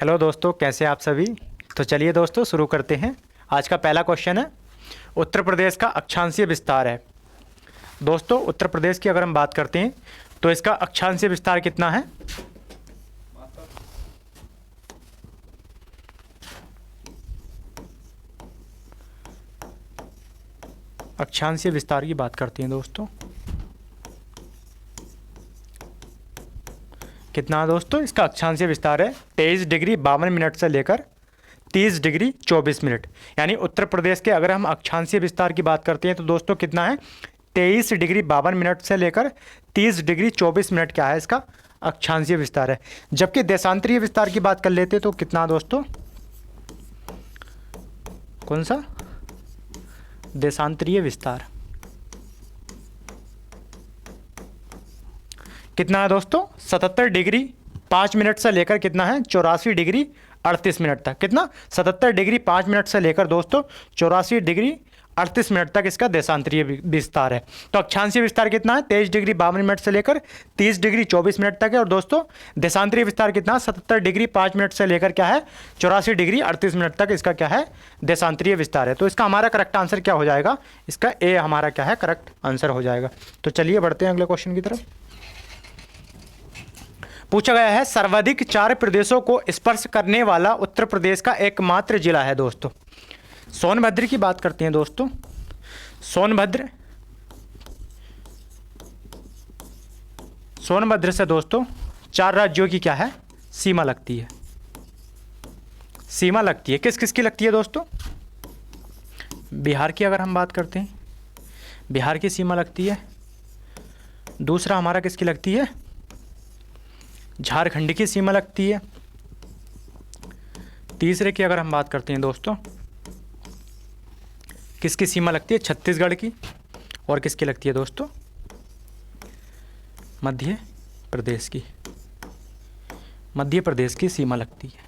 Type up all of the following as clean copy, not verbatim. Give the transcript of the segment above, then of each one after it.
Hello दोस्तों, कैसे आप सभी। तो चलिए दोस्तों शुरू करते हैं। आज का पहला क्वेश्चन है, उत्तर प्रदेश का अक्षांशीय विस्तार है। दोस्तों उत्तर प्रदेश की अगर हम बात करते हैं तो इसका अक्षांशीय विस्तार कितना है। अक्षांशीय विस्तार की बात करते हैं दोस्तों, कितना दोस्तों इसका अक्षांशीय विस्तार है 23 डिग्री 52 मिनट से लेकर 30 डिग्री 24 मिनट। यानी उत्तर प्रदेश के अगर हम अक्षांशीय विस्तार की बात करते हैं तो दोस्तों कितना है 23 डिग्री 52 मिनट से लेकर 30 डिग्री 24 मिनट क्या है इसका अक्षांशीय विस्तार है। जबकि देशांतरीय विस्तार की बात कर लेते तो कितना दोस्तों, कौन सा देशांतरीय विस्तार कितना है दोस्तों 77 डिग्री 5 मिनट से लेकर कितना है 84 डिग्री 38 मिनट तक। कितना 77 डिग्री 5 मिनट से लेकर दोस्तों 84 डिग्री 38 मिनट तक इसका देशांतरीय विस्तार है। तो अक्षांशीय विस्तार कितना है 23 डिग्री 52 मिनट से लेकर 30 डिग्री 24 मिनट तक है। और दोस्तों देशांतरीय विस्तार कितना 77 डिग्री 5 मिनट से लेकर क्या है 84 डिग्री 38 मिनट तक इसका क्या है देशांतरीय विस्तार है। तो इसका हमारा करेक्ट आंसर क्या हो जाएगा, इसका ए हमारा क्या है करेक्ट आंसर हो जाएगा। तो चलिए बढ़ते हैं अगले क्वेश्चन की तरफ। पूछा गया है सर्वाधिक 4 प्रदेशों को स्पर्श करने वाला उत्तर प्रदेश का एकमात्र जिला है। दोस्तों सोनभद्र की बात करते हैं दोस्तों। सोनभद्र से दोस्तों 4 राज्यों की क्या है सीमा लगती है। सीमा लगती है किस किस की लगती है दोस्तों, बिहार की अगर हम बात करते हैं बिहार की सीमा लगती है। दूसरा हमारा किसकी लगती है, झारखंड की सीमा लगती है। तीसरे की अगर हम बात करते हैं दोस्तों किसकी सीमा लगती है, छत्तीसगढ़ की। और किसकी लगती है दोस्तों, मध्य प्रदेश की। मध्य प्रदेश की सीमा लगती है।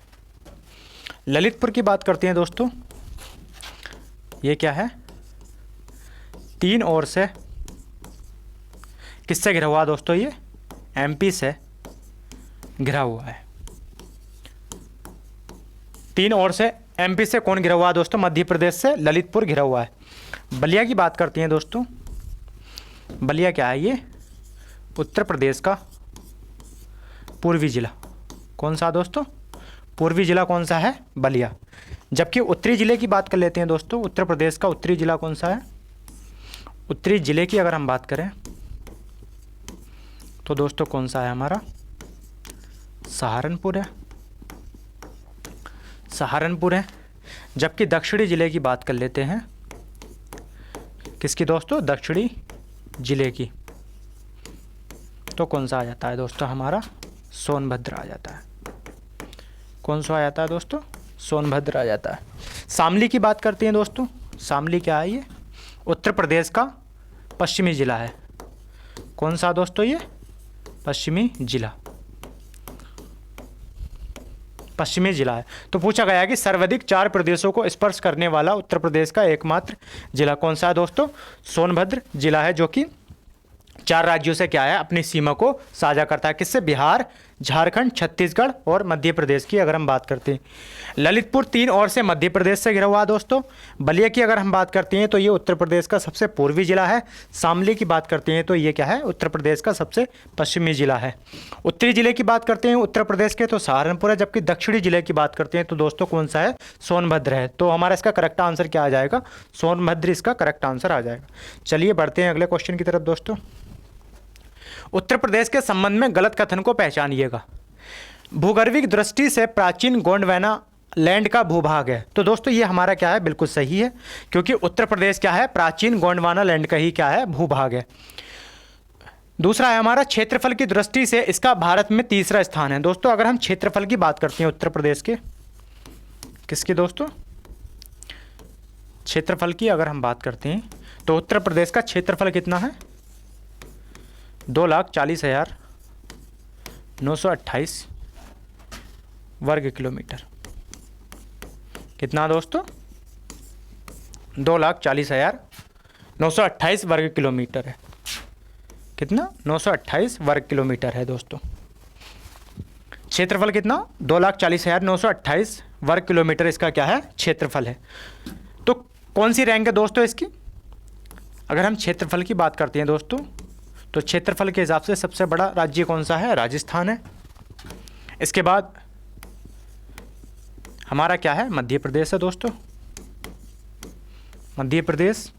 ललितपुर की बात करते हैं दोस्तों, ये क्या है 3 ओर से किससे घिरा हुआ दोस्तों, ये एमपी से घिरा हुआ है। 3 ओर से एमपी से कौन घिरा हुआ है दोस्तों, मध्य प्रदेश से ललितपुर घिरा हुआ है। बलिया की बात करते हैं दोस्तों, बलिया क्या है, ये उत्तर प्रदेश का पूर्वी जिला। कौन सा दोस्तों, पूर्वी जिला कौन सा है, बलिया। जबकि उत्तरी जिले की बात कर लेते हैं दोस्तों, उत्तर प्रदेश का उत्तरी जिला कौन सा है। उत्तरी जिले की अगर हम बात करें तो दोस्तों कौन सा है हमारा, सहारनपुर है। सहारनपुर है। जबकि दक्षिणी जिले की बात कर लेते हैं, किसकी दोस्तों, दक्षिणी जिले की, तो कौन सा आ जाता है दोस्तों हमारा, सोनभद्र आ जाता है। कौन सा आ जाता है दोस्तों, सोनभद्र आ जाता है। शामली की बात करते हैं दोस्तों, शामली क्या है, ये उत्तर प्रदेश का पश्चिमी जिला है। कौन सा दोस्तों, ये पश्चिमी जिला, पश्चिमी जिला है। तो पूछा गया है कि सर्वाधिक 4 प्रदेशों को स्पर्श करने वाला उत्तर प्रदेश का एकमात्र जिला कौन सा है दोस्तों, सोनभद्र जिला है, जो कि 4 राज्यों से क्या है अपनी सीमा को साझा करता है। किससे, बिहार, झारखंड, छत्तीसगढ़ और मध्य प्रदेश की अगर हम बात करते हैं। ललितपुर 3 ओर से मध्य प्रदेश से घिरा हुआ है दोस्तों। बलिया की अगर हम बात करते हैं तो ये उत्तर प्रदेश का सबसे पूर्वी जिला है। शामली की बात करते हैं तो ये क्या है, उत्तर प्रदेश का सबसे पश्चिमी जिला है। उत्तरी जिले की बात करते हैं उत्तर प्रदेश के तो सहारनपुर है। जबकि दक्षिणी जिले की बात करते हैं तो दोस्तों कौन सा है, सोनभद्र है। तो हमारा इसका करेक्ट आंसर क्या आ जाएगा, सोनभद्र इसका करेक्ट आंसर आ जाएगा। चलिए बढ़ते हैं अगले क्वेश्चन की तरफ दोस्तों। उत्तर प्रदेश के संबंध में गलत कथन को पहचानिएगा। भूगर्भिक दृष्टि से प्राचीन गोंडवाना लैंड का भूभाग है। तो दोस्तों ये हमारा क्या है, बिल्कुल सही है, क्योंकि उत्तर प्रदेश क्या है प्राचीन गोंडवाना लैंड का ही क्या है भूभाग है। दूसरा है हमारा क्षेत्रफल की दृष्टि से इसका भारत में तीसरा स्थान है। दोस्तों अगर हम क्षेत्रफल की बात करते हैं उत्तर प्रदेश के, किसकी दोस्तों, क्षेत्रफल की अगर हम बात करते हैं तो उत्तर प्रदेश का क्षेत्रफल कितना है, 2,40,928 वर्ग किलोमीटर। कितना दोस्तों, 2,40,928 वर्ग किलोमीटर है। कितना, 928 वर्ग किलोमीटर है दोस्तों। क्षेत्रफल कितना, 2,40,928 वर्ग किलोमीटर इसका क्या है, क्षेत्रफल है। तो कौन सी रैंक है दोस्तों इसकी? अगर हम क्षेत्रफल की बात करते हैं दोस्तों, तो क्षेत्रफल के हिसाब से सबसे बड़ा राज्य कौन सा है, राजस्थान है। इसके बाद हमारा क्या है, मध्य प्रदेश है दोस्तों, मध्य प्रदेश।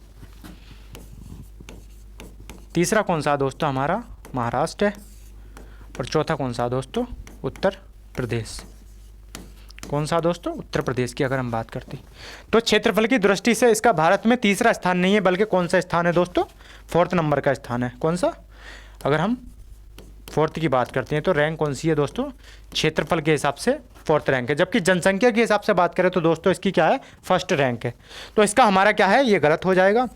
तीसरा कौन सा दोस्तों, हमारा महाराष्ट्र है। और चौथा कौन सा दोस्तों, उत्तर प्रदेश। कौन सा दोस्तों, उत्तर प्रदेश की अगर हम बात करते हैं तो क्षेत्रफल की दृष्टि से इसका भारत में तीसरा स्थान नहीं है, बल्कि कौन सा स्थान है दोस्तों, 4th नंबर का स्थान है। कौन सा? अगर हम 4th की बात करते हैं तो रैंक कौन सी है दोस्तों, क्षेत्रफल के हिसाब से 4th रैंक है। जबकि जनसंख्या के हिसाब से बात करें तो दोस्तों इसकी क्या है, 1st रैंक है। तो इसका हमारा क्या है, ये गलत हो जाएगा।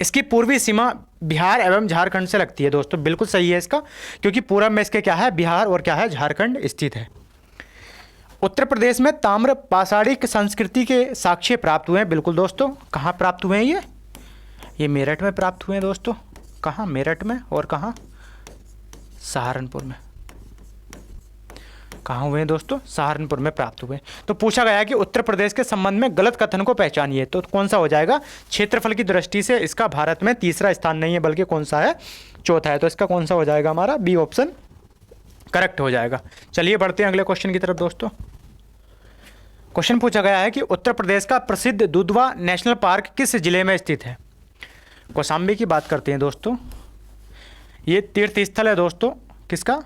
इसकी पूर्वी सीमा बिहार एवं झारखंड से लगती है दोस्तों, बिल्कुल सही है इसका, क्योंकि पूरब में इसके क्या है, बिहार और क्या है, झारखंड स्थित है। उत्तर प्रदेश में ताम्र पाषाणिक संस्कृति के साक्ष्य प्राप्त हुए हैं, बिल्कुल दोस्तों। कहाँ प्राप्त हुए हैं ये मेरठ में प्राप्त हुए हैं दोस्तों। कहाँ, मेरठ में, और कहाँ, सहारनपुर में। कहाँ हुए हैं दोस्तों, सहारनपुर में प्राप्त हुए। तो पूछा गया है कि उत्तर प्रदेश के संबंध में गलत कथन को पहचानिए, तो कौन सा हो जाएगा, क्षेत्रफल की दृष्टि से इसका भारत में तीसरा स्थान नहीं है, बल्कि कौन सा है, चौथा है। तो इसका कौन सा हो जाएगा, हमारा बी ऑप्शन करेक्ट हो जाएगा। चलिए बढ़ते हैं अगले क्वेश्चन की तरफ दोस्तों। क्वेश्चन पूछा गया है कि उत्तर प्रदेश का प्रसिद्ध दुधवा नेशनल पार्क किस जिले में स्थित है। कौशाम्बी की बात करते हैं दोस्तों। ये तीर्थ स्थल है दोस्तों, किसका,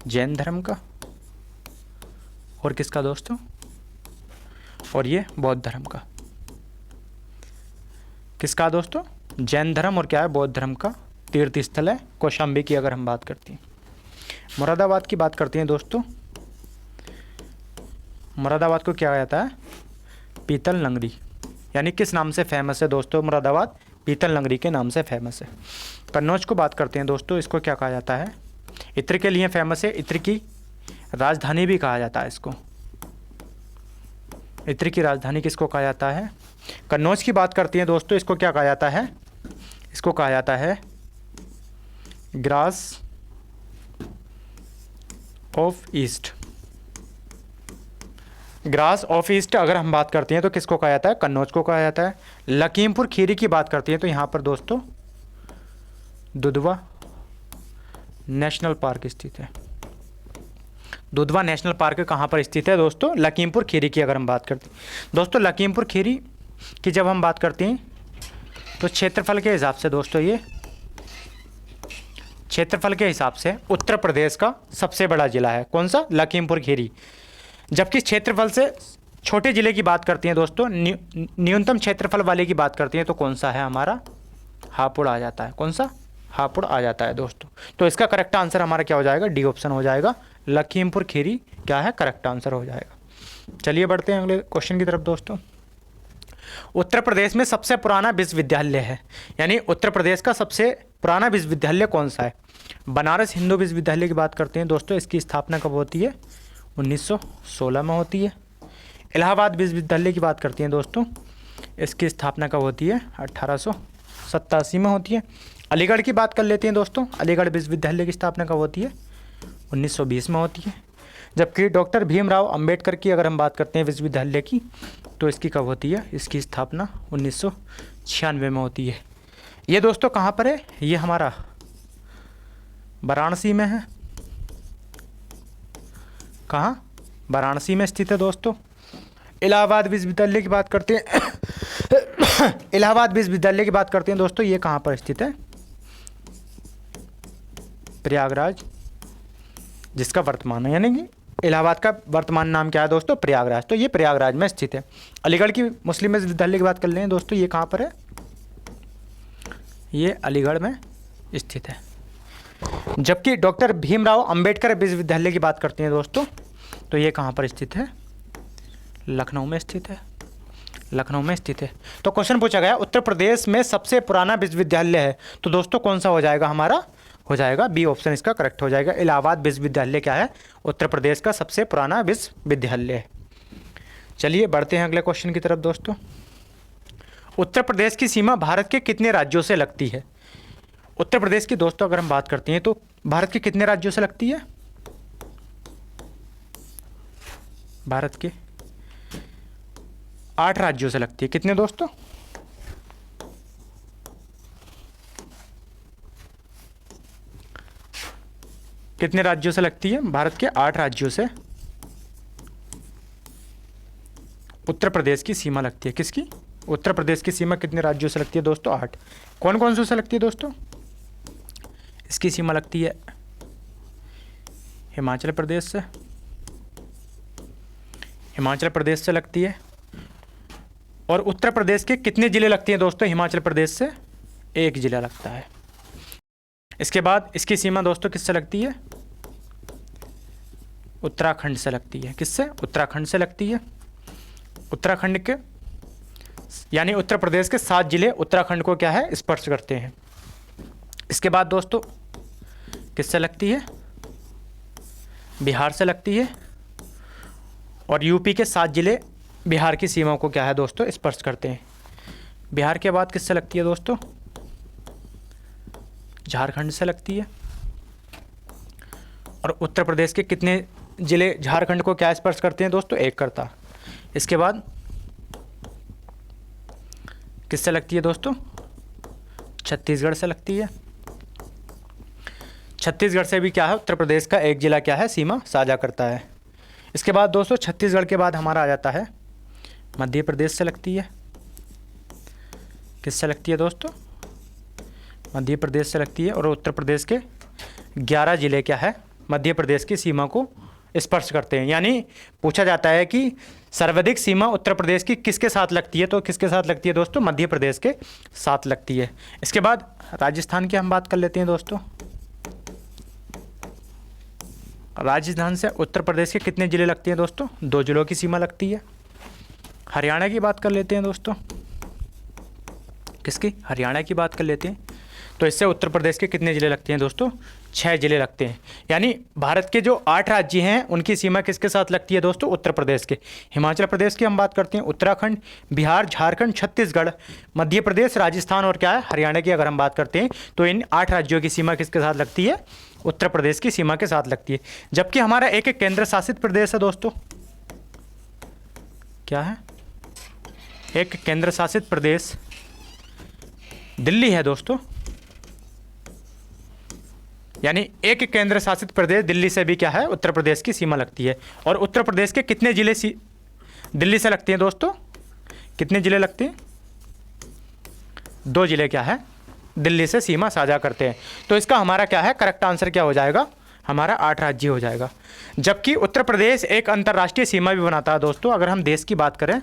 जैन धर्म का। और किसका दोस्तों, और ये बौद्ध धर्म का। किसका दोस्तों, जैन धर्म और क्या है, बौद्ध धर्म का तीर्थ स्थल है कौशाम्बी की अगर हम बात करते हैं। मुरादाबाद की बात करते हैं दोस्तों। मुरादाबाद को क्या कहता है, पीतल नगरी, यानी किस नाम से फेमस है दोस्तों, मुरादाबाद पीतल नगरी के नाम से फेमस है। कन्नौज को बात करते हैं दोस्तों, इसको क्या कहा जाता है, इत्र के लिए फेमस है, इत्र की राजधानी भी कहा जाता है इसको। इत्र की राजधानी किसको कहा जाता है, कन्नौज की बात करते हैं दोस्तों, इसको क्या कहा जाता है, इसको कहा जाता है grass of east. Grass of east अगर हम बात करते हैं तो किसको कहा जाता है, कन्नौज को कहा जाता है। लखीमपुर खीरी की बात करते हैं तो यहाँ पर दोस्तों दुधवा नेशनल पार्क स्थित है। दुधवा नेशनल पार्क कहाँ पर स्थित है दोस्तों, लखीमपुर खीरी की अगर हम बात करते हैं दोस्तों। लखीमपुर खीरी की जब हम बात करते हैं तो क्षेत्रफल के हिसाब से दोस्तों, ये क्षेत्रफल के हिसाब से उत्तर प्रदेश का सबसे बड़ा जिला है। कौन सा, लखीमपुर खीरी। जबकि क्षेत्रफल से छोटे जिले की बात करती हैं दोस्तों, न्यूनतम क्षेत्रफल वाले की बात करती हैं तो कौन सा है, हमारा हापुड़ आ जाता है। कौन सा, हापुड़ आ जाता है दोस्तों। तो इसका करेक्ट आंसर हमारा क्या हो जाएगा, डी ऑप्शन हो जाएगा, लखीमपुर खीरी क्या है, करेक्ट आंसर हो जाएगा। चलिए बढ़ते हैं अगले क्वेश्चन की तरफ दोस्तों। उत्तर प्रदेश में सबसे पुराना विश्वविद्यालय है, यानी उत्तर प्रदेश का सबसे पुराना विश्वविद्यालय कौन सा है। बनारस हिंदू विश्वविद्यालय की बात करते हैं दोस्तों, इसकी स्थापना कब होती है, 1916 में होती है। इलाहाबाद विश्वविद्यालय की बात करते हैं दोस्तों, इसकी स्थापना कब होती है, 1887 में होती है। अलीगढ़ की बात कर लेते हैं दोस्तों, अलीगढ़ विश्वविद्यालय की स्थापना कब होती है, 1920 में होती है। जबकि डॉक्टर भीमराव अंबेडकर की अगर हम बात करते हैं विश्वविद्यालय की, तो इसकी कब होती है, इसकी स्थापना 1996 में होती है। ये दोस्तों कहाँ पर है, ये हमारा वाराणसी में है। कहाँ, वाराणसी में स्थित है दोस्तों। इलाहाबाद विश्वविद्यालय की बात करते हैं इलाहाबाद विश्वविद्यालय की बात करते हैं दोस्तों, ये कहाँ पर स्थित है, प्रयागराज, जिसका वर्तमान है, यानी कि इलाहाबाद का वर्तमान नाम क्या है दोस्तों, प्रयागराज। तो ये प्रयागराज में स्थित है। अलीगढ़ की मुस्लिम विश्वविद्यालय की बात कर लें दोस्तों, ये कहाँ पर है, ये अलीगढ़ में स्थित है। जबकि डॉक्टर भीमराव अंबेडकर विश्वविद्यालय की बात करते हैं दोस्तों, तो ये कहाँ पर स्थित है, लखनऊ में स्थित है, लखनऊ में स्थित है। तो क्वेश्चन पूछा गया उत्तर प्रदेश में सबसे पुराना विश्वविद्यालय है, तो दोस्तों कौन सा हो जाएगा, हमारा हो जाएगा बी ऑप्शन इसका करेक्ट हो जाएगा। इलाहाबाद विश्वविद्यालय क्या है, उत्तर प्रदेश का सबसे पुराना विश्वविद्यालय है। चलिए बढ़ते हैं अगले क्वेश्चन की तरफ दोस्तों। उत्तर प्रदेश की सीमा भारत के कितने राज्यों से लगती है। उत्तर प्रदेश की दोस्तों अगर हम बात करते हैं तो भारत के कितने राज्यों से लगती है, भारत के 8 राज्यों से लगती है। कितने दोस्तों? कितने राज्यों से लगती है? भारत के 8 राज्यों से उत्तर प्रदेश की सीमा लगती है। किसकी? उत्तर प्रदेश की सीमा कितने राज्यों से लगती है दोस्तों? 8। कौन कौन से लगती है दोस्तों? इसकी सीमा लगती है हिमाचल प्रदेश से, हिमाचल प्रदेश से लगती है। और उत्तर प्रदेश के कितने ज़िले लगते हैं दोस्तों? हिमाचल प्रदेश से 1 ज़िला लगता है। इसके बाद इसकी सीमा दोस्तों किससे लगती है? उत्तराखंड से लगती है। किससे? उत्तराखंड से लगती है। उत्तराखंड के यानी उत्तर प्रदेश के 7 ज़िले उत्तराखंड को क्या है? स्पर्श करते हैं। इसके बाद दोस्तों किससे लगती है? बिहार से लगती है। और यूपी के 7 ज़िले बिहार की सीमाओं को क्या है दोस्तों? स्पर्श करते हैं। बिहार के बाद किससे लगती है दोस्तों? झारखंड से लगती है। और उत्तर प्रदेश के कितने ज़िले झारखंड को क्या स्पर्श करते हैं दोस्तों? 1 करता। इसके बाद किससे लगती है दोस्तों? छत्तीसगढ़ से लगती है। छत्तीसगढ़ से भी क्या है? उत्तर प्रदेश का 1 ज़िला क्या है? सीमा साझा करता है। इसके बाद दोस्तों छत्तीसगढ़ के बाद हमारा आ जाता है मध्य प्रदेश से लगती है। किससे लगती है दोस्तों? मध्य प्रदेश से लगती है। और उत्तर प्रदेश के 11 ज़िले क्या है? मध्य प्रदेश की सीमा को स्पर्श करते हैं। यानी पूछा जाता है कि सर्वाधिक सीमा उत्तर प्रदेश की किसके साथ लगती है? तो किसके साथ लगती है दोस्तों? मध्य प्रदेश के साथ लगती है। इसके बाद राजस्थान की हम बात कर लेते हैं दोस्तों। राजस्थान से उत्तर प्रदेश के कितने ज़िले लगते हैं दोस्तों? 2 ज़िलों की सीमा लगती है। हरियाणा की बात कर लेते हैं दोस्तों। किसकी? हरियाणा की बात कर लेते हैं। तो इससे उत्तर प्रदेश के कितने ज़िले लगते हैं दोस्तों? 6 ज़िले लगते हैं। यानी भारत के जो 8 राज्य हैं उनकी सीमा किसके साथ लगती है दोस्तों? उत्तर प्रदेश के। हिमाचल प्रदेश की हम बात करते हैं, उत्तराखंड, बिहार, झारखंड, छत्तीसगढ़, मध्य प्रदेश, राजस्थान और क्या है? हरियाणा की अगर हम बात करते हैं तो इन 8 राज्यों की सीमा किसके साथ लगती है? उत्तर प्रदेश की सीमा के साथ लगती है। जबकि हमारा एक केंद्र शासित प्रदेश है दोस्तों। क्या है? एक केंद्र शासित प्रदेश दिल्ली है दोस्तों। यानी एक केंद्र शासित प्रदेश दिल्ली से भी क्या है? उत्तर प्रदेश की सीमा लगती है। और उत्तर प्रदेश के कितने ज़िले दिल्ली से लगते हैं दोस्तों? कितने ज़िले लगते हैं? 2 ज़िले क्या है? दिल्ली से सीमा साझा करते हैं। तो इसका हमारा क्या है? करेक्ट आंसर क्या हो जाएगा? हमारा 8 राज्य हो जाएगा। जबकि उत्तर प्रदेश एक अंतर्राष्ट्रीय सीमा भी बनाता है दोस्तों। अगर हम देश की बात करें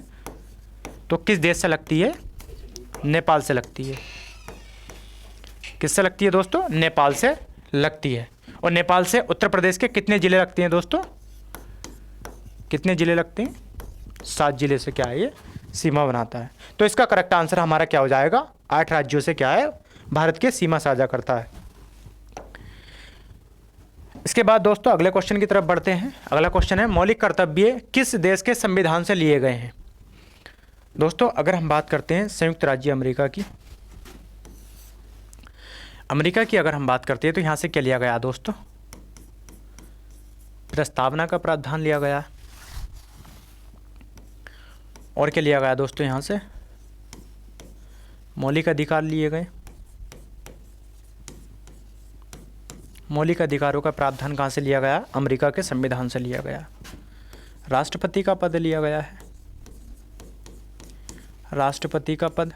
तो किस देश से लगती है? नेपाल से लगती है। किससे लगती है दोस्तों? नेपाल से लगती है। और नेपाल से उत्तर प्रदेश के कितने ज़िले लगते हैं दोस्तों? कितने ज़िले लगते हैं? 7 ज़िले से क्या है? ये सीमा बनाता है। तो इसका करेक्ट आंसर हमारा क्या हो जाएगा? 8 राज्यों से क्या है? भारत के सीमा साझा करता है। इसके बाद दोस्तों अगले क्वेश्चन की तरफ बढ़ते हैं। अगला क्वेश्चन है मौलिक कर्तव्य किस देश के संविधान से लिए गए हैं? दोस्तों अगर हम बात करते हैं संयुक्त राज्य अमेरिका की, अगर हम बात करते हैं तो यहाँ से क्या लिया गया दोस्तों? प्रस्तावना का प्रावधान लिया गया। और क्या लिया गया दोस्तों? यहाँ से मौलिक अधिकार लिए गए। मौलिक अधिकारों का प्रावधान कहाँ से लिया गया? अमेरिका के संविधान से लिया गया। राष्ट्रपति का पद लिया गया है। राष्ट्रपति का पद।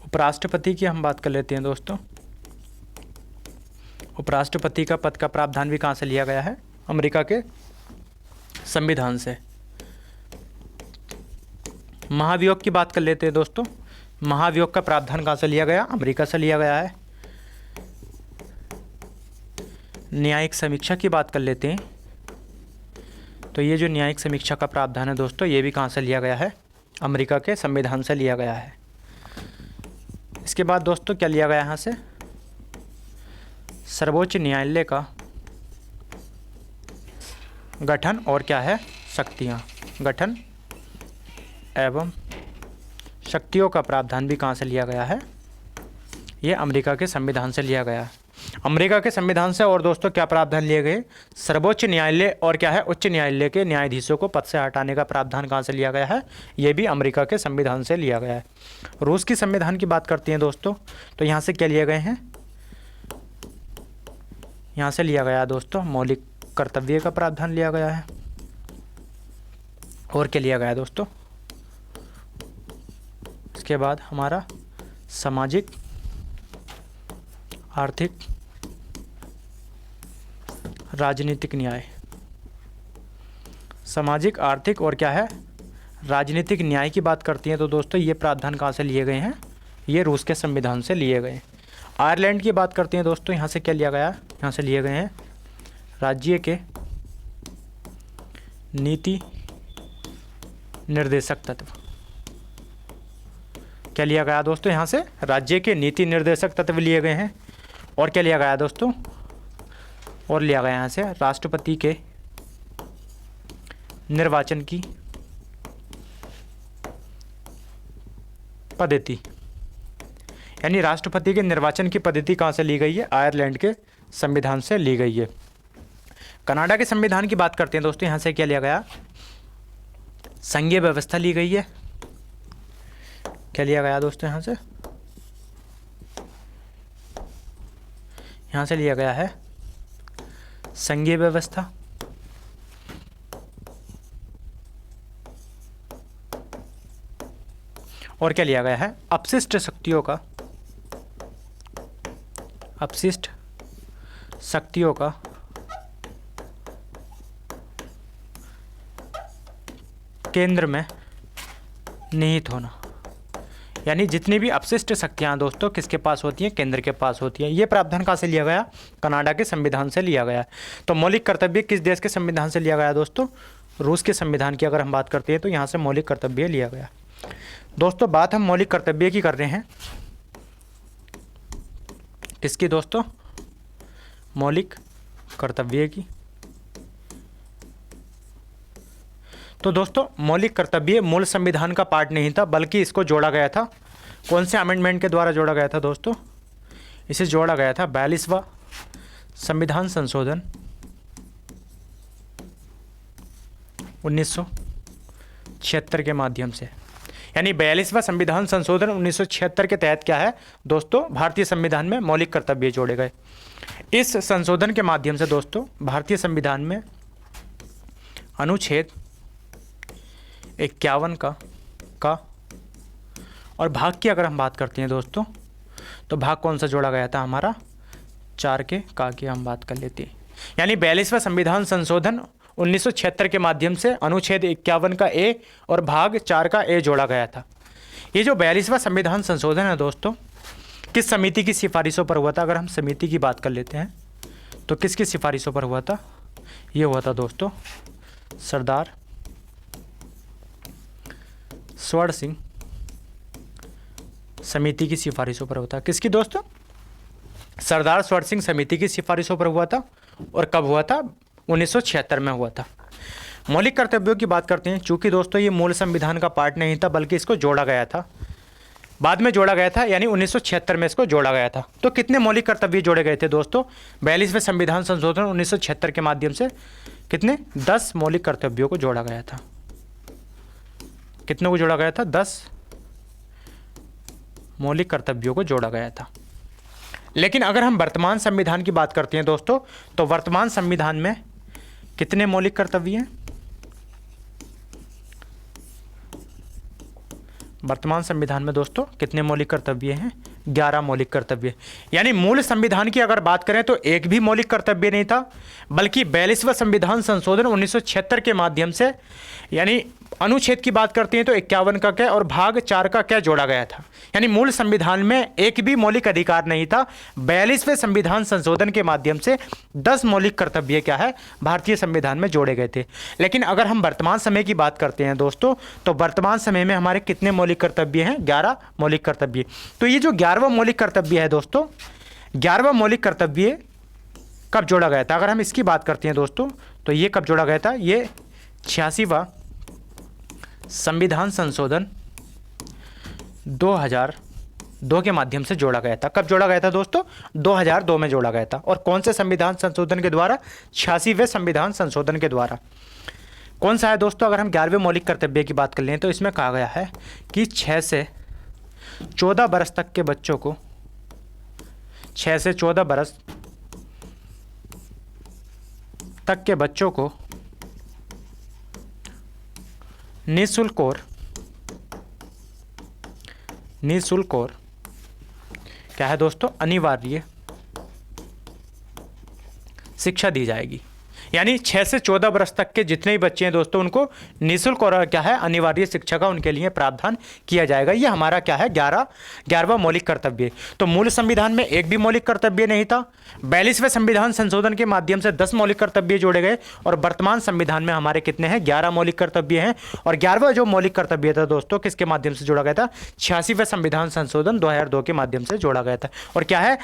उपराष्ट्रपति की हम बात कर लेते हैं दोस्तों। उपराष्ट्रपति का पद का प्रावधान भी कहाँ से लिया गया है? अमेरिका के संविधान से। महाभियोग की बात कर लेते हैं दोस्तों। महाभियोग का प्रावधान कहाँ से लिया गया? अमेरिका से लिया गया है। न्यायिक समीक्षा की बात कर लेते हैं तो ये जो न्यायिक समीक्षा का प्रावधान है दोस्तों, ये भी कहाँ से लिया गया है? अमेरिका के संविधान से लिया गया है। इसके बाद दोस्तों क्या लिया गया यहाँ से? सर्वोच्च न्यायालय का गठन और क्या है? शक्तियाँ। गठन एवं शक्तियों का प्रावधान भी कहाँ से लिया गया है? ये अमेरिका के संविधान से लिया गया है। अमेरिका के संविधान से और दोस्तों क्या प्रावधान लिए गए? सर्वोच्च न्यायालय और क्या है, उच्च न्यायालय के न्यायाधीशों को पद से हटाने का प्रावधान कहाँ से लिया गया है? ये भी अमेरिका के संविधान से लिया गया है। रूस की संविधान की बात करते हैं दोस्तों, तो यहाँ से क्या लिए गए हैं? यहाँ से लिया गया है दोस्तों मौलिक कर्तव्य का प्रावधान लिया गया है। और क्या लिया गया है दोस्तों? इसके बाद हमारा सामाजिक, आर्थिक, राजनीतिक न्याय। सामाजिक, आर्थिक और क्या है, राजनीतिक न्याय की बात करती हैं तो दोस्तों ये प्रावधान कहाँ से लिए गए हैं? ये रूस के संविधान से लिए गए। आयरलैंड की बात करते हैं दोस्तों, यहाँ से क्या लिया गया? यहाँ से लिए गए हैं राज्य के नीति निर्देशक तत्व। क्या लिया गया दोस्तों? यहाँ से राज्य के नीति निर्देशक तत्व लिए गए हैं। और क्या लिया गया दोस्तों? और लिया गया यहाँ से राष्ट्रपति के निर्वाचन की पद्धति, यानी राष्ट्रपति के निर्वाचन की पद्धति कहाँ से ली गई है? आयरलैंड के संविधान से ली गई है। कनाडा के संविधान की बात करते हैं दोस्तों, यहाँ से क्या लिया गया? संघीय व्यवस्था ली गई है। क्या लिया गया दोस्तों? यहाँ से लिया गया है संघीय व्यवस्था। और क्या लिया गया है? अपशिष्ट शक्तियों का केंद्र में निहित होना, यानी जितनी भी अपशिष्ट शक्तियाँ दोस्तों किसके पास होती हैं? केंद्र के पास होती हैं। ये प्रावधान कहाँ से लिया गया? कनाडा के संविधान से लिया गया। तो मौलिक कर्तव्य किस देश के संविधान से लिया गया दोस्तों? रूस के संविधान की अगर हम बात करते हैं तो यहाँ से मौलिक कर्तव्य लिया गया। दोस्तों बात हम मौलिक कर्तव्य की कर रहे हैं, किसकी दोस्तों? मौलिक कर्तव्य की। तो दोस्तों मौलिक कर्तव्य मूल संविधान का पार्ट नहीं था, बल्कि इसको जोड़ा गया था। कौन से अमेंडमेंट के द्वारा जोड़ा गया था दोस्तों? इसे जोड़ा गया था 42वां संविधान संशोधन 1976 के माध्यम से। यानी 42वां संविधान संशोधन 1976 के तहत क्या है दोस्तों? भारतीय संविधान में मौलिक कर्तव्य जोड़े गए। इस संशोधन के माध्यम से दोस्तों भारतीय संविधान में अनुच्छेद 51 का और भाग की अगर हम बात करते हैं दोस्तों, तो भाग कौन सा जोड़ा गया था? हमारा 4 के का की हम बात कर लेते हैं। यानी 42वां संविधान संशोधन 1976 के माध्यम से अनुच्छेद 51 का ए और भाग 4 का ए जोड़ा गया था। ये जो 42वां संविधान संशोधन है दोस्तों, किस समिति की सिफारिशों पर हुआ था? अगर हम समिति की बात कर लेते हैं तो किसकी सिफारिशों पर हुआ था? ये हुआ था दोस्तों सरदार स्वर्ण सिंह समिति की सिफारिशों पर हुआ था। किसकी दोस्तों? सरदार स्वर्ण सिंह समिति की सिफारिशों पर हुआ था। और कब हुआ था? 1976 में हुआ था। मौलिक कर्तव्यों की बात करते हैं, चूंकि दोस्तों ये मूल संविधान का पार्ट नहीं था, बल्कि इसको जोड़ा गया था, बाद में जोड़ा गया था, यानी 1976 में इसको जोड़ा गया था। तो कितने मौलिक कर्तव्य जोड़े गए थे दोस्तों? 42वें संविधान संशोधन 1976 के माध्यम से कितने? 10 मौलिक कर्तव्यों को जोड़ा गया था। कितनों को जोड़ा गया था? 10 मौलिक कर्तव्यों को जोड़ा गया था। लेकिन अगर हम वर्तमान संविधान की बात करते हैं दोस्तों, तो वर्तमान संविधान में कितने मौलिक कर्तव्य हैं? वर्तमान संविधान में दोस्तों कितने मौलिक कर्तव्य हैं? 11 मौलिक कर्तव्य। यानी मूल संविधान की अगर बात करें तो एक भी मौलिक कर्तव्य नहीं था, बल्कि 42वां संविधान संशोधन 1976 के माध्यम से, यानी अनुच्छेद की बात करते हैं तो 51 का क्या और भाग 4 का क्या जोड़ा गया था। यानी मूल संविधान में एक भी मौलिक अधिकार नहीं था। 42वें संविधान संशोधन के माध्यम से 10 मौलिक कर्तव्य क्या है भारतीय संविधान में जोड़े गए थे। लेकिन अगर हम वर्तमान समय की बात करते हैं दोस्तों, तो वर्तमान समय में हमारे कितने मौलिक कर्तव्य हैं? 11 मौलिक कर्तव्य। तो ये जो 11वां मौलिक कर्तव्य है दोस्तों, 11वां मौलिक कर्तव्य कब जोड़ा गया था? अगर हम इसकी बात करते हैं दोस्तों, तो ये कब जोड़ा गया था? ये 86वां संविधान संशोधन 2002 के माध्यम से जोड़ा गया था। कब जोड़ा गया था दोस्तों? 2002 में जोड़ा गया था। और कौन से संविधान संशोधन के द्वारा? 86वें संविधान संशोधन के द्वारा। कौन सा है दोस्तों? अगर हम 11वें मौलिक कर्तव्य की बात कर लें तो इसमें कहा गया है कि 6 से 14 बरस तक के बच्चों को, 6 से 14 बरस तक के बच्चों को निःशुल्क और क्या है दोस्तों? अनिवार्य शिक्षा दी जाएगी। यानी 6 से 14 वर्ष तक के जितने भी बच्चे हैं दोस्तों, उनको निःशुल्क और क्या है, अनिवार्य शिक्षा का उनके लिए प्रावधान किया जाएगा। ये हमारा क्या है, 11वां मौलिक कर्तव्य। तो मूल संविधान में एक भी मौलिक कर्तव्य नहीं था। 42वें संविधान संशोधन के माध्यम से 10 मौलिक कर्तव्य जोड़े गए और वर्तमान संविधान में हमारे कितने हैं? 11 मौलिक कर्तव्य हैं। और 11वां जो मौलिक कर्तव्य था दोस्तों, किसके माध्यम से जोड़ा गया था? 86वें संविधान संशोधन 2002 के माध्यम से जोड़ा गया था। और क्या है?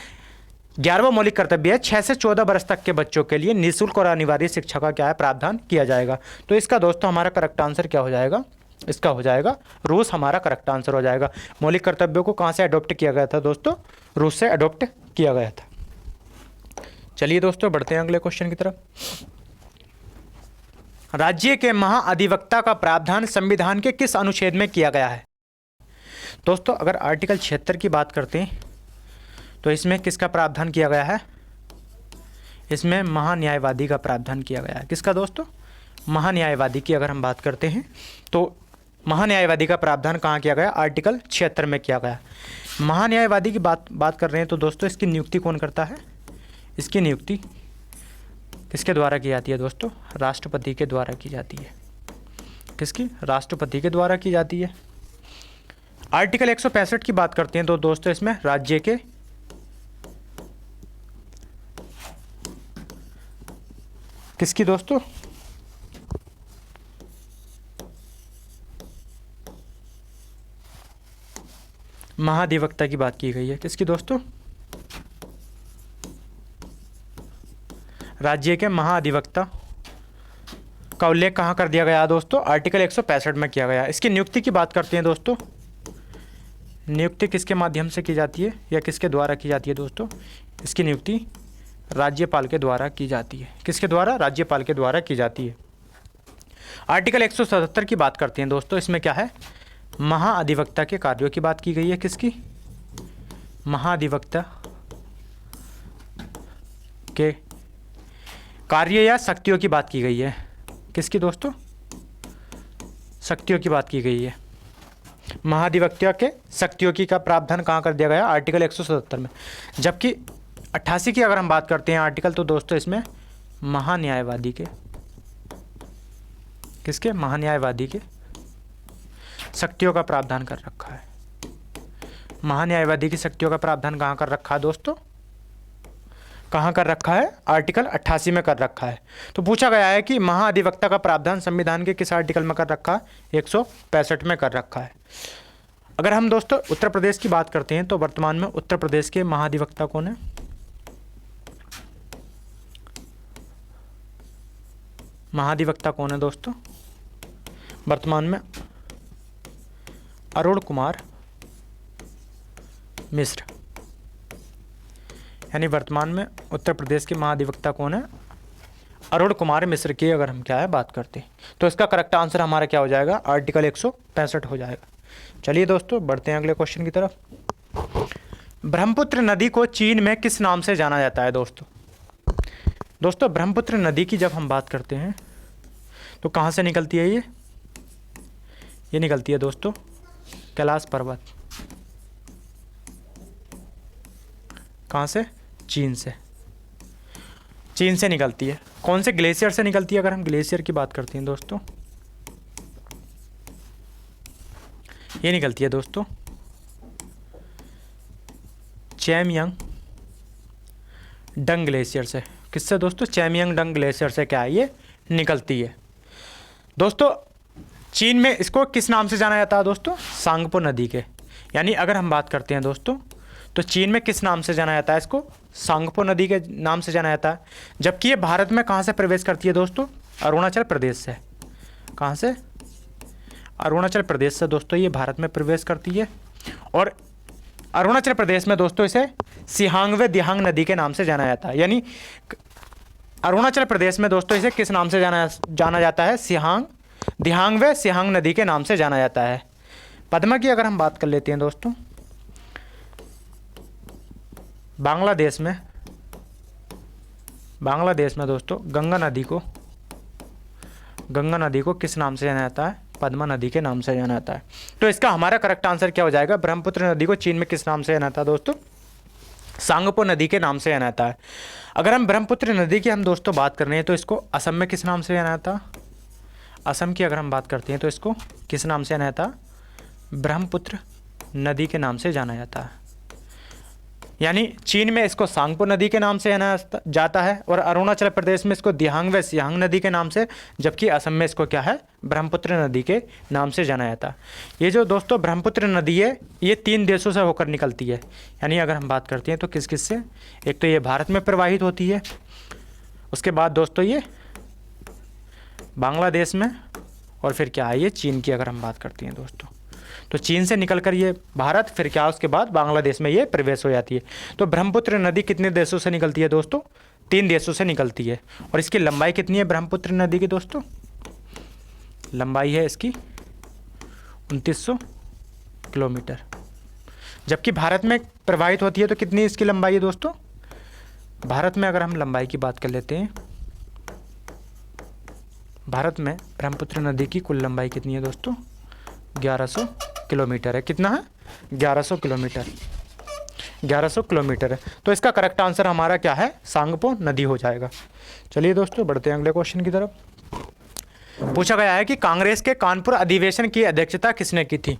11वां मौलिक कर्तव्य है 6 से 14 वर्ष तक के बच्चों के लिए निःशुल्क और अनिवार्य शिक्षा का क्या है, प्रावधान किया जाएगा। तो इसका दोस्तों हमारा करेक्ट आंसर क्या हो जाएगा? इसका हो जाएगा रूस, हमारा करेक्ट आंसर हो जाएगा। मौलिक कर्तव्यों को कहाँ से अडॉप्ट किया गया था दोस्तों? रूस से अडॉप्ट किया गया था। चलिए दोस्तों बढ़ते हैं अगले क्वेश्चन की तरफ। राज्य के महाअधिवक्ता का प्रावधान संविधान के किस अनुच्छेद में किया गया है? दोस्तों अगर आर्टिकल 76 की बात करते हैं तो इसमें किसका प्रावधान किया गया है? इसमें महान्यायवादी का प्रावधान किया गया है। किसका दोस्तों? महान्यायवादी की अगर हम बात करते हैं तो महान्यायवादी का प्रावधान कहाँ किया गया? आर्टिकल 76 में किया गया। महान्यायवादी की बात कर रहे हैं तो दोस्तों इसकी नियुक्ति कौन करता है? इसकी नियुक्ति किसके द्वारा की जाती है दोस्तों? राष्ट्रपति के द्वारा की जाती है। किसकी? राष्ट्रपति के द्वारा की जाती है। आर्टिकल 165 की बात करते हैं तो दोस्तों इसमें राज्य के किसकी दोस्तों? महाधिवक्ता की बात की गई है। किसकी दोस्तों? राज्य के महाधिवक्ता का उल्लेख कहाँ कर दिया गया दोस्तों? आर्टिकल 165 में किया गया। इसकी नियुक्ति की बात करते हैं दोस्तों। नियुक्ति किसके माध्यम से की जाती है या किसके द्वारा की जाती है दोस्तों? इसकी नियुक्ति राज्यपाल के द्वारा की जाती है। किसके द्वारा? राज्यपाल के द्वारा की जाती है। आर्टिकल 177 की बात करते हैं दोस्तों। इसमें क्या है? महाअधिवक्ता के कार्यों की बात की गई है। किसकी? महाअधिवक्ता के कार्य या शक्तियों की बात की गई है। किसकी दोस्तों? शक्तियों की बात की गई है। महाधिवक्ता के शक्तियों की का प्रावधान कहाँ कर दिया गया? आर्टिकल 177 में। जबकि 88 की अगर हम बात करते हैं आर्टिकल तो दोस्तों इसमें महान्यायवादी के, किसके? महान्यायवादी के शक्तियों का प्रावधान कर रखा है। महान्यायवादी की शक्तियों का प्रावधान कहाँ कर रखा है दोस्तों? कहाँ कर रखा है? आर्टिकल 88 में कर रखा है। तो पूछा गया है कि महाअधिवक्ता का प्रावधान संविधान के किस आर्टिकल में कर रखा है? 165 में कर रखा है। अगर हम दोस्तों उत्तर प्रदेश की बात करते हैं तो वर्तमान में उत्तर प्रदेश के महाधिवक्ता कौन है? महाधिवक्ता कौन है दोस्तों वर्तमान में? अरुण कुमार मिश्र। यानी वर्तमान में उत्तर प्रदेश के महाधिवक्ता कौन है? अरुण कुमार मिश्र की अगर हम क्या है बात करते हैं तो इसका करेक्ट आंसर हमारा क्या हो जाएगा? आर्टिकल 165 हो जाएगा। चलिए दोस्तों बढ़ते हैं अगले क्वेश्चन की तरफ। ब्रह्मपुत्र नदी को चीन में किस नाम से जाना जाता है दोस्तों? दोस्तों ब्रह्मपुत्र नदी की जब हम बात करते हैं तो कहाँ से निकलती है? ये निकलती है दोस्तों कैलाश पर्वत। कहाँ से? चीन से। चीन से निकलती है। कौन से ग्लेशियर से निकलती है? अगर हम ग्लेशियर की बात करते हैं दोस्तों, ये निकलती है दोस्तों चैमयंग डंग ग्लेशियर से। किससे दोस्तों? चैमयंग डंग ग्लेशियर से क्या है? ये निकलती है। दोस्तों चीन में इसको किस नाम से जाना जाता है दोस्तों? सांगपो नदी के। यानी अगर हम बात करते हैं दोस्तों तो चीन में किस नाम से जाना जाता है? इसको सांगपो नदी के नाम से जाना जाता है। जबकि ये भारत में कहाँ से प्रवेश करती है दोस्तों? अरुणाचल प्रदेश से। कहाँ से? अरुणाचल प्रदेश से दोस्तों ये भारत में प्रवेश करती है। और अरुणाचल प्रदेश में दोस्तों इसे सिहांग व दिहांग नदी के नाम से जाना जाता है। यानी अरुणाचल प्रदेश में दोस्तों इसे किस नाम से जाना जाता है? सिहांग, दिहांग व सिहांग नदी के नाम से जाना जाता है। पद्मा की अगर हम बात कर लेते हैं दोस्तों, बांग्लादेश में दोस्तों गंगा नदी को किस नाम से जाना जाता है? पद्मा नदी के नाम से जाना जाता है। तो इसका हमारा करेक्ट आंसर क्या हो जाएगा? ब्रह्मपुत्र नदी को चीन में किस नाम से जाना जाता है दोस्तों? सांगपो नदी के नाम से जाना जाता है। अगर हम ब्रह्मपुत्र नदी की हम दोस्तों बात कर रहे हैं तो इसको असम में किस नाम से जाना जाता? असम की अगर हम बात करते हैं तो इसको किस नाम से जाना जाता? ब्रह्मपुत्र नदी के नाम से जाना जाता है। यानी चीन में इसको सांगपो नदी के नाम से जाना जाता है और अरुणाचल प्रदेश में इसको दिहांग व सिहांग नदी के नाम से, जबकि असम में इसको क्या है? ब्रह्मपुत्र नदी के नाम से जाना जाता है। ये जो दोस्तों ब्रह्मपुत्र नदी है ये 3 देशों से होकर निकलती है। यानी अगर हम बात करते हैं तो किस किस से? एक तो ये भारत में प्रवाहित होती है, उसके बाद दोस्तों ये बांग्लादेश में, और फिर क्या है ये चीन की अगर हम बात करते हैं दोस्तों, तो चीन से निकलकर ये भारत, फिर क्या उसके बाद बांग्लादेश में ये प्रवेश हो जाती है। तो ब्रह्मपुत्र नदी कितने देशों से निकलती है दोस्तों? 3 देशों से निकलती है। और इसकी लंबाई कितनी है ब्रह्मपुत्र नदी की दोस्तों? लंबाई है इसकी 2900 किलोमीटर। जबकि भारत में प्रवाहित होती है तो कितनी इसकी लंबाई है दोस्तों? भारत में अगर हम लंबाई की बात कर लेते हैं, भारत में ब्रह्मपुत्र नदी की कुल लंबाई कितनी है दोस्तों? 1100 किलोमीटर है। कितना है? 1100 किलोमीटर। 1100 किलोमीटर है। तो इसका करेक्ट आंसर हमारा क्या है? सांगपो नदी हो जाएगा। चलिए दोस्तों बढ़ते हैं अगले क्वेश्चन की तरफ। पूछा गया है कि कांग्रेस के कानपुर अधिवेशन की अध्यक्षता किसने की थी?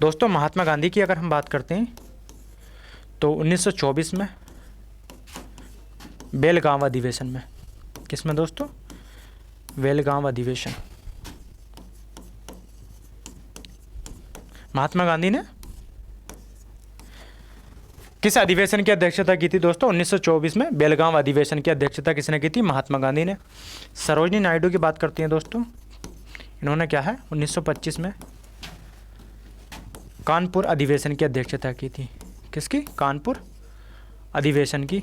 दोस्तों महात्मा गांधी की अगर हम बात करते हैं तो 1924 में बेलगांव अधिवेशन में। किसमें दोस्तों? बेलगांव अधिवेशन। महात्मा गांधी ने किस अधिवेशन की अध्यक्षता की थी दोस्तों? 1924 में बेलगांव अधिवेशन की अध्यक्षता किसने की थी? महात्मा गांधी ने। सरोजिनी नायडू की बात करते हैं दोस्तों, इन्होंने क्या है 1925 में कानपुर अधिवेशन की अध्यक्षता की थी। किसकी? कानपुर अधिवेशन की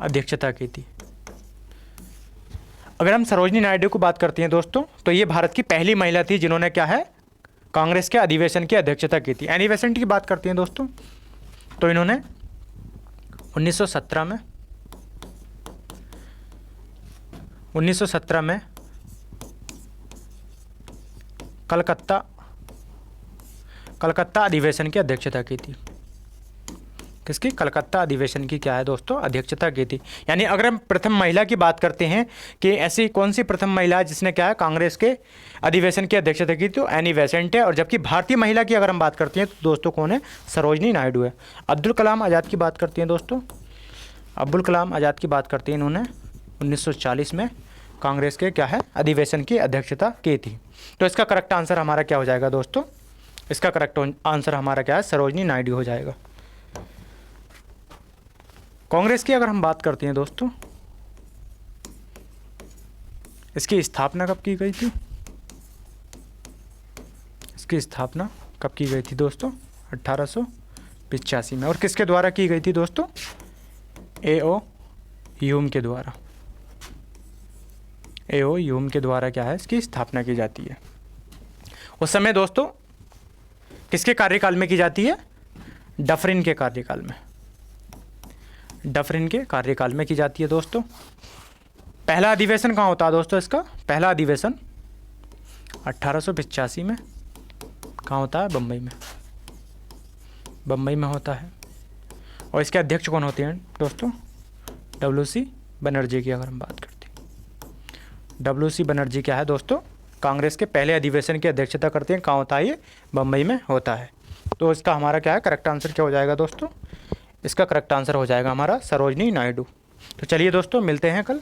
अध्यक्षता की थी। अगर हम सरोजिनी नायडू की बात करते हैं दोस्तों तो ये भारत की पहली महिला थी जिन्होंने क्या है कांग्रेस के अधिवेशन की अध्यक्षता की थी। एनी बेसेंट की बात करते हैं दोस्तों तो इन्होंने 1917 में कलकत्ता अधिवेशन की अध्यक्षता की थी। किसकी? कलकत्ता अधिवेशन की क्या है दोस्तों? अध्यक्षता की थी। यानी अगर हम प्रथम महिला की बात करते हैं कि ऐसी कौन सी प्रथम महिला है जिसने क्या है कांग्रेस के अधिवेशन की अध्यक्षता की, तो एनी बेसेंट है। और जबकि भारतीय महिला की अगर हम बात करते हैं तो दोस्तों कौन है? सरोजिनी नायडू है। अब्दुल कलाम आज़ाद की बात करते हैं दोस्तों, अब्दुल कलाम आज़ाद की बात करते हैं, इन्होंने 1940 में कांग्रेस के क्या है अधिवेशन की अध्यक्षता की थी। तो इसका करेक्ट आंसर हमारा क्या हो जाएगा दोस्तों? इसका करेक्ट आंसर हमारा क्या है? सरोजिनी नायडू हो जाएगा। कांग्रेस की अगर हम बात करते हैं दोस्तों, इसकी स्थापना कब की गई थी? इसकी स्थापना कब की गई थी दोस्तों? 1885 में। और किसके द्वारा की गई थी दोस्तों? ए.ओ. ह्यूम के द्वारा। ए.ओ. ह्यूम के द्वारा क्या है इसकी स्थापना की जाती है। उस समय दोस्तों किसके कार्यकाल में की जाती है? डफरिन के कार्यकाल में। डफरिन के कार्यकाल में की जाती है दोस्तों। पहला अधिवेशन कहाँ होता है दोस्तों? इसका पहला अधिवेशन 1885 में कहाँ होता है? बम्बई में। बम्बई में होता है। और इसके अध्यक्ष कौन होते हैं दोस्तों? डब्ल्यू.सी. बनर्जी की अगर हम बात करते हैं, डब्ल्यू.सी. बनर्जी क्या है दोस्तों? कांग्रेस के पहले अधिवेशन की अध्यक्षता करते हैं। कहाँ होता है ये? बम्बई में होता है। तो इसका हमारा क्या है करेक्ट आंसर क्या हो जाएगा दोस्तों? इसका करेक्ट आंसर हो जाएगा हमारा सरोजिनी नायडू। तो चलिए दोस्तों मिलते हैं कल